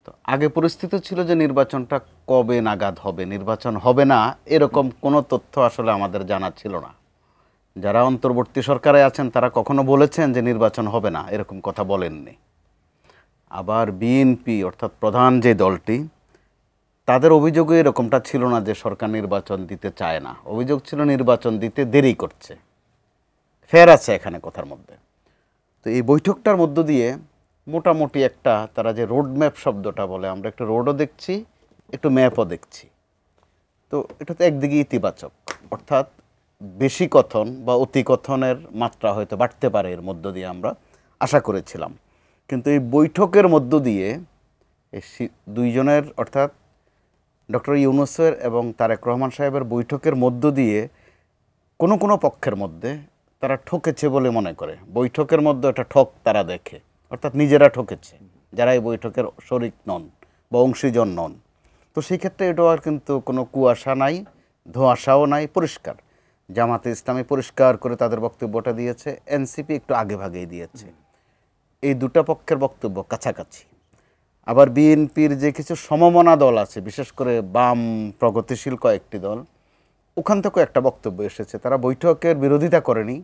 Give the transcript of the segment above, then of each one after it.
তো আগে পরিস্থিতি ছিল যে নির্বাচনটা কবে নাগাদ হবে, নির্বাচন হবে না এরকম কোনো তথ্য আসলে আমাদের জানা ছিল না। যারা অন্তর্বর্তী সরকারে আছেন তারা কখনো বলেছেন যে নির্বাচন হবে না, এরকম কথা বলেননি। আবার বিএনপি অর্থাৎ প্রধান যে দলটি, তাদের অভিযোগও এরকমটা ছিল না যে সরকার নির্বাচন দিতে চায় না। অভিযোগ ছিল নির্বাচন দিতে দেরি করছে, ফের আছে এখানে কথার মধ্যে। তো এই বৈঠকটার মধ্য দিয়ে মোটামুটি একটা তারা যে রোড ম্যাপ শব্দটা বলে, আমরা একটু রোডও দেখছি একটু ম্যাপও দেখছি। তো এটা তো একদিকে ইতিবাচক, অর্থাৎ বেশি কথন বা অতি কথনের মাত্রা হয়তো বাড়তে পারে এর মধ্য দিয়ে আমরা আশা করেছিলাম। কিন্তু এই বৈঠকের মধ্য দিয়ে এই দুইজনের অর্থাৎ ডক্টর ইউনূসের এবং তারেক রহমান সাহেবের বৈঠকের মধ্য দিয়ে কোনো কোনো পক্ষের মধ্যে তারা ঠকেছে বলে মনে করে। বৈঠকের মধ্যে একটা ঠক তারা দেখে, অর্থাৎ নিজেরা ঠকেছে যারা এই বৈঠকের শরিক নন বা অংশীজন নন। তো সেই ক্ষেত্রে এটা আর কিন্তু কোনো কুয়াশা নাই, ধোঁয়াশাও নাই, পরিষ্কার। জামাতে ইসলামী পরিষ্কার করে তাদের বক্তব্যটা দিয়েছে, এনসিপি একটু আগে ভাগেই দিয়েছে। এই দুটা পক্ষের বক্তব্য কাছাকাছি। আবার বিএনপির যে কিছু সমমনা দল আছে, বিশেষ করে বাম প্রগতিশীল কয়েকটি দল, ওখান থেকেও একটা বক্তব্য এসেছে। তারা বৈঠকের বিরোধিতা করেনি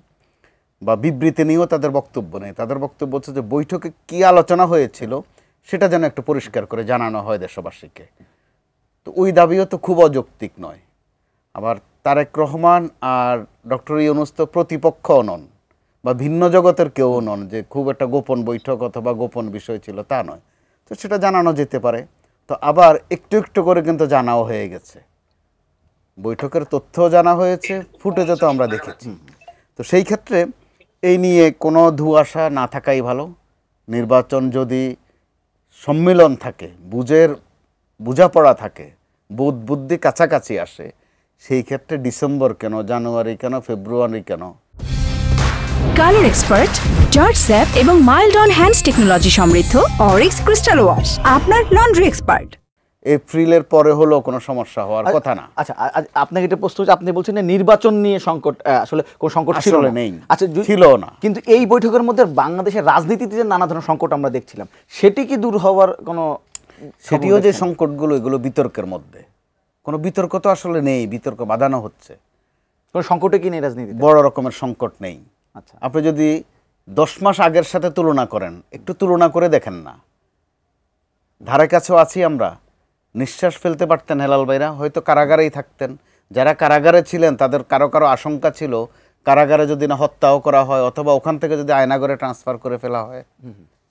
বা বিবৃতি নিয়েও তাদের বক্তব্য নেই। তাদের বক্তব্য হচ্ছে যে বৈঠকে কী আলোচনা হয়েছিল সেটা যেন একটু পরিষ্কার করে জানানো হয় দেশবাসীকে। তো ওই দাবিও তো খুব অযৌক্তিক নয়। আবার তারেক রহমান আর ডক্টর ইউনূস তো প্রতিপক্ষও নন বা ভিন্ন জগতের কেউ নন যে খুব একটা গোপন বৈঠক অথবা গোপন বিষয় ছিল, তা নয়। তো সেটা জানানো যেতে পারে। তো আবার একটু একটু করে কিন্তু জানাও হয়ে গেছে, বৈঠকের তথ্যও জানা হয়েছে, ফুটেজও তো আমরা দেখেছি। তো সেই ক্ষেত্রে এই নিয়ে কোনো ধোঁয়াশা না থাকাই ভালো। নির্বাচন যদি সম্মিলন থাকে, বোঝাপড়া থাকে, বোধ বুদ্ধি কাছাকাছি আসে, সেই ক্ষেত্রে ডিসেম্বর কেন, জানুয়ারি কেন, ফেব্রুয়ারি কেন। কালার এক্সপার্ট, জর্জ স্যাপ এবং মাইল্ড অন হ্যান্ডস টেকনোলজি সমৃদ্ধ অরিক্স ক্রিস্টাল ওয়াশ আপনার লন্ড্রি এক্সপার্ট। এপ্রিলের পরে হলো কোনো সমস্যা হওয়ার কথা না। আচ্ছা, আপনাকে এটা প্রশ্ন হচ্ছে, আপনি বলছেন যে নির্বাচন নিয়ে সংকট, আসলে কোন সংকট ছিল নেই। আচ্ছা, ছিল না। কিন্তু এই বৈঠকের মধ্যে বাংলাদেশের রাজনীতিতে যে নানা ধরনের সংকট আমরা দেখছিলাম, সেটি কি দূর হওয়ার কোনো? সেটিও যে সংকটগুলো, এগুলো বিতর্কের মধ্যে। কোনো বিতর্ক তো আসলে নেই, বিতর্ক বাঁধানো হচ্ছে। কোনো সংকটে কি নেই রাজনীতি? বড় রকমের সংকট নেই। আচ্ছা, আপনি যদি 10 মাস আগের সাথে তুলনা করেন, একটু তুলনা করে দেখেন না। ধারে কাছেও আছি আমরা, নিঃশ্বাস ফেলতে পারতেন হেলাল ভাইরা, হয়তো কারাগারেই থাকতেন। যারা কারাগারে ছিলেন তাদের কারো কারো আশঙ্কা ছিল কারাগারে যদি না হত্যাও করা হয় অথবা ওখান থেকে যদি আয়নাগরে ট্রান্সফার করে ফেলা হয়,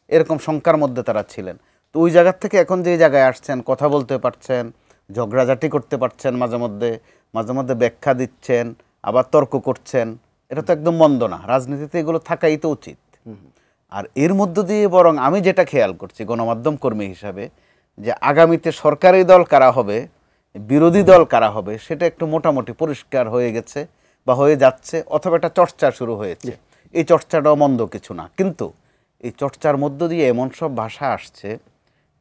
এরকম শঙ্কার মধ্যে তারা ছিলেন। তো ওই জায়গার থেকে এখন যে জায়গায় আসছেন, কথা বলতে পারছেন, ঝগড়াঝাটি করতে পারছেন, মাঝে মধ্যে ব্যাখ্যা দিচ্ছেন, আবার তর্ক করছেন, এটা তো একদম মন্দ না। রাজনীতিতে এগুলো থাকাই তো উচিত। আর এর মধ্য দিয়ে বরং আমি যেটা খেয়াল করছি গণমাধ্যম কর্মী হিসাবে, যে আগামীতে সরকারি দল কারা হবে, বিরোধী দল কারা হবে, সেটা একটু মোটামুটি পরিষ্কার হয়ে গেছে বা হয়ে যাচ্ছে, অথবা একটা চর্চা শুরু হয়েছে। এই চর্চাটাও মন্দ কিছু না, কিন্তু এই চর্চার মধ্য দিয়ে এমন সব ভাষা আসছে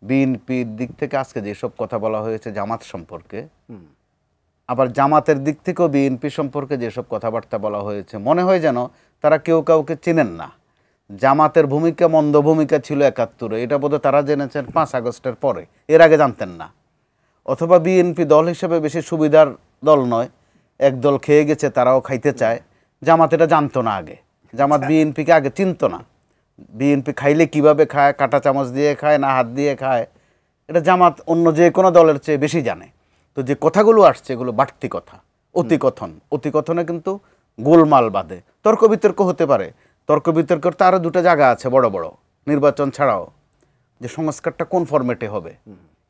বিএনপির দিক থেকে। আজকে যেসব কথা বলা হয়েছে জামাত সম্পর্কে, আবার জামাতের দিক থেকেও বিএনপি সম্পর্কে যেসব কথাবার্তা বলা হয়েছে, মনে হয় যেন তারা কেউ কাউকে চেনেন না। জামাতের ভূমিকা মন্দ ভূমিকা ছিল ৭১, এটা বোধহয় তারা জেনেছেন ৫ আগস্টের পরে, এর আগে জানতেন না। অথবা বিএনপি দল হিসেবে বেশি সুবিধার দল নয়, এক দল খেয়ে গেছে তারাও খাইতে চায়। জামাত এটা জানতো না আগে, জামাত বিএনপিকে আগে চিনতো না। বিএনপি খাইলে কিভাবে খায়, কাঁটা চামচ দিয়ে খায় না হাত দিয়ে খায়, এটা জামাত অন্য যে কোনো দলের চেয়ে বেশি জানে। তো যে কথাগুলো আসছে এগুলো বাড়তি কথা, অতিকথনে কিন্তু গোলমাল বাঁধে। তর্ক বিতর্ক হতে পারে, তর্ক বিতর্কের তো আরও দুটো জায়গা আছে বড় বড়, নির্বাচন ছাড়াও। যে সংস্কারটা কোন ফরম্যাটে হবে,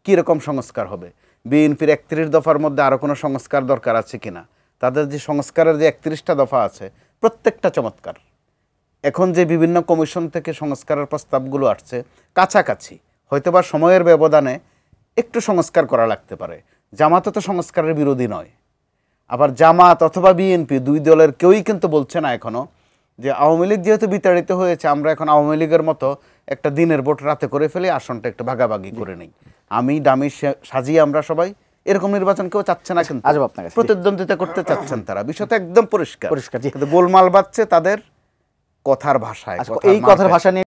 কীরকম সংস্কার হবে, বিএনপির ৩১ দফার মধ্যে আরও কোনো সংস্কার দরকার আছে কিনা। তাদের যে সংস্কারের যে ৩১টা দফা আছে প্রত্যেকটা চমৎকার। এখন যে বিভিন্ন কমিশন থেকে সংস্কারের প্রস্তাবগুলো আসছে কাছাকাছি, হয়তোবা সময়ের ব্যবধানে একটু সংস্কার করা লাগতে পারে। জামাতও তো সংস্কারের বিরোধী নয়। আবার জামাত অথবা বিএনপি দুই দলের কেউই কিন্তু বলছে না এখনও যে আওয়ামী লীগ যেহেতু বিতাড়িত হয়েছে, আমরা এখন আওয়ামী লীগের মতো একটা দিনের ভোট রাতে করে ফেলি, আসনটা একটু ভাগাভাগি করে নেই, আমি ডামি সাজিয়ে আমরা সবাই, এরকম নির্বাচন কেউ চাচ্ছে না। কিন্তু প্রতিদ্বন্দ্বিতা করতে চাচ্ছেন তারা, বিষয়টা একদম পরিষ্কার। কিন্তু গোলমাল বাজছে তাদের কথার ভাষায়। এই কথার ভাষা নিয়ে